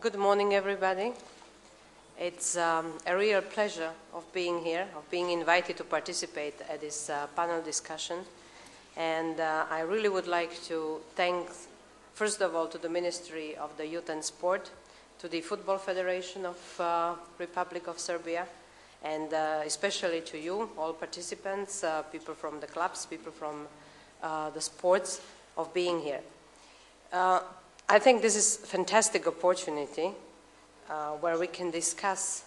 Good morning, everybody. It's a real pleasure of being here, of being invited to participate at this panel discussion. And I really would like to thank, first of all, to the Ministry of the Youth and Sport, to the Football Federation of Republic of Serbia, and especially to you, all participants, people from the clubs, people from the sports, of being here. I think this is a fantastic opportunity where we can discuss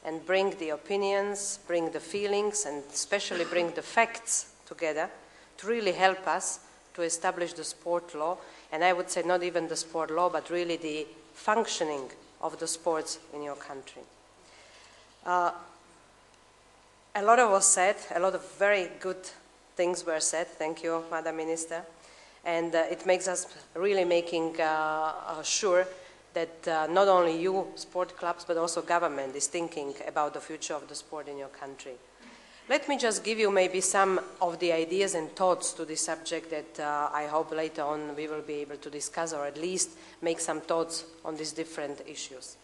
and bring the opinions, bring the feelings, and especially bring the facts together to really help us to establish the sport law, and I would say not even the sport law, but really the functioning of the sports in your country. A lot was said, a lot of very good things were said. Thank you, Madam Minister. And it makes us really making sure that not only you, sport clubs, but also government is thinking about the future of the sport in your country. Let me just give you maybe some of the ideas and thoughts to this subject that I hope later on we will be able to discuss, or at least make some thoughts on these different issues.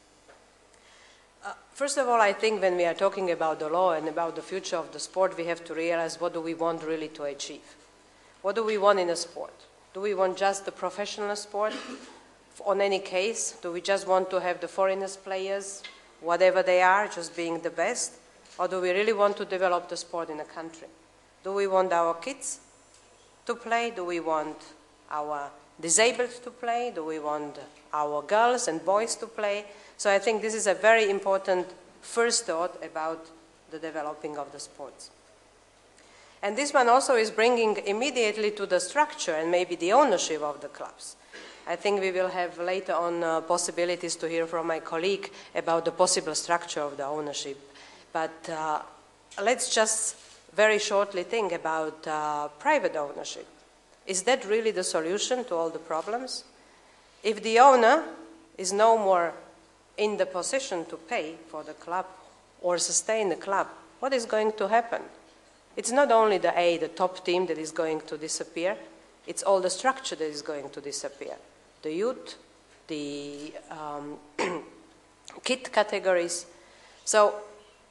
First of all, I think when we are talking about the law and about the future of the sport, we have to realize what do we want really to achieve. What do we want in a sport? Do we want just the professional sport? On any case, do we just want to have the foreigners players, whatever they are, just being the best? Or do we really want to develop the sport in a country? Do we want our kids to play? Do we want our disabled to play? Do we want our girls and boys to play? So I think this is a very important first thought about the developing of the sports. And this one also is bringing immediately to the structure and maybe the ownership of the clubs. I think we will have later on possibilities to hear from my colleague about the possible structure of the ownership. But let's just very shortly think about private ownership. Is that really the solution to all the problems? If the owner is no more in the position to pay for the club or sustain the club, what is going to happen? It's not only the top team that is going to disappear, it's all the structure that is going to disappear. The youth, the kid categories. So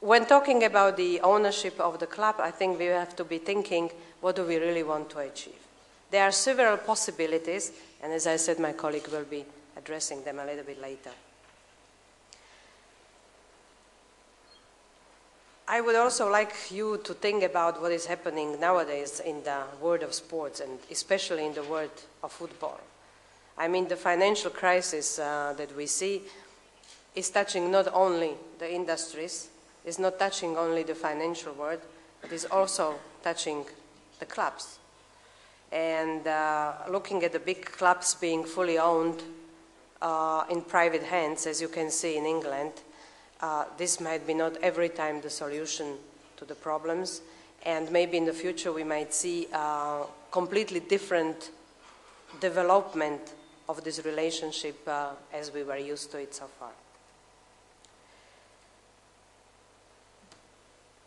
when talking about the ownership of the club, I think we have to be thinking, what do we really want to achieve? There are several possibilities, and as I said, my colleague will be addressing them a little bit later. I would also like you to think about what is happening nowadays in the world of sports, and especially in the world of football. I mean, the financial crisis that we see is touching not only the industries, is not touching only the financial world, but is also touching the clubs. And looking at the big clubs being fully owned in private hands, as you can see in England, this might be not every time the solution to the problems, and maybe in the future we might see a completely different development of this relationship as we were used to it so far.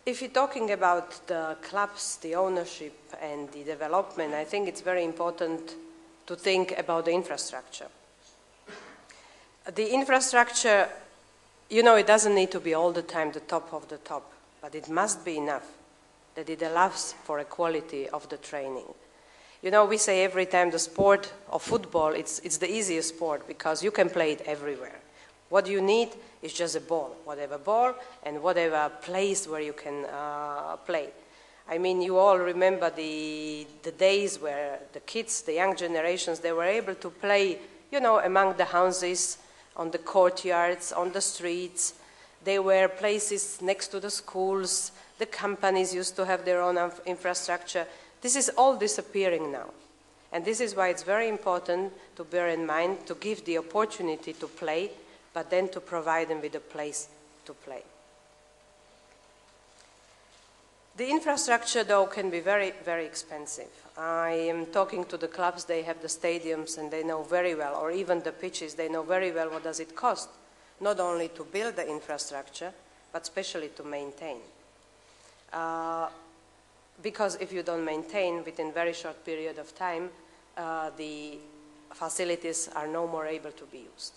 If you're talking about the clubs, the ownership and the development, I think it's very important to think about the infrastructure. The infrastructure, you know, it doesn't need to be all the time the top of the top, but it must be enough that it allows for a quality of the training. You know, we say every time the sport of football, it's the easiest sport because you can play it everywhere. What you need is just a ball, whatever ball and whatever place where you can play. I mean, you all remember the days where the kids, the young generations, they were able to play, you know, among the houses, on the courtyards, on the streets. There were places next to the schools. The companies used to have their own infrastructure. This is all disappearing now. And this is why it's very important to bear in mind to give the opportunity to play, but then to provide them with a place to play. The infrastructure, though, can be very, very expensive. I am talking to the clubs, they have the stadiums and they know very well, or even the pitches, they know very well what does it cost, not only to build the infrastructure, but especially to maintain. Because if you don't maintain within a very short period of time, the facilities are no more able to be used.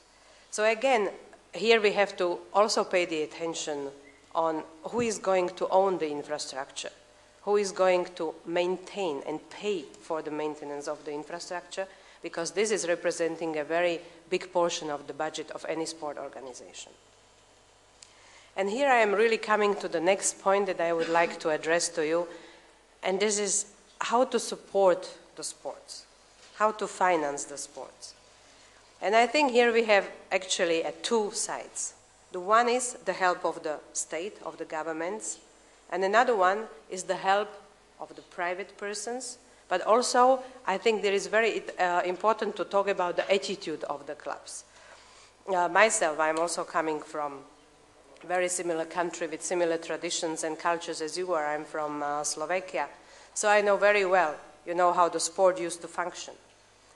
So again, here we have to also pay the attention on who is going to own the infrastructure, who is going to maintain and pay for the maintenance of the infrastructure, because this is representing a very big portion of the budget of any sport organization. And here I am really coming to the next point that I would like to address to you, and this is how to support the sports, how to finance the sports. And I think here we have actually two sides. The one is the help of the state, of the governments, and another one is the help of the private persons. But also, I think there is very important to talk about the attitude of the clubs. Myself, I'm also coming from a very similar country with similar traditions and cultures as you are. I'm from Slovakia. So I know very well, how the sport used to function,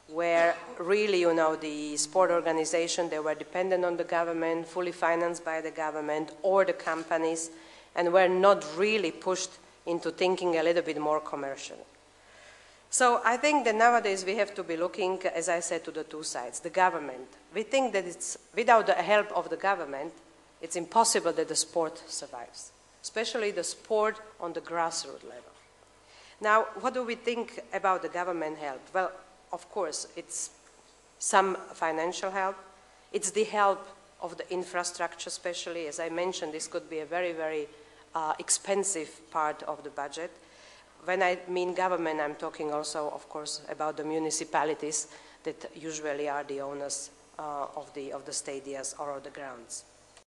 where really, the sport organization, they were dependent on the government, fully financed by the government or the companies, and were not really pushed into thinking a little bit more commercial. So I think that nowadays we have to be looking, as I said, to the two sides. The government. We think that without the help of the government, it's impossible that the sport survives, especially the sport on the grassroots level. Now, what do we think about the government help? Well, of course, it's some financial help. It's the help of the infrastructure, especially. As I mentioned, this could be a very, very expensive part of the budget. When I mean government, I'm talking also, of course, about the municipalities that usually are the owners of the stadiums or of the grounds.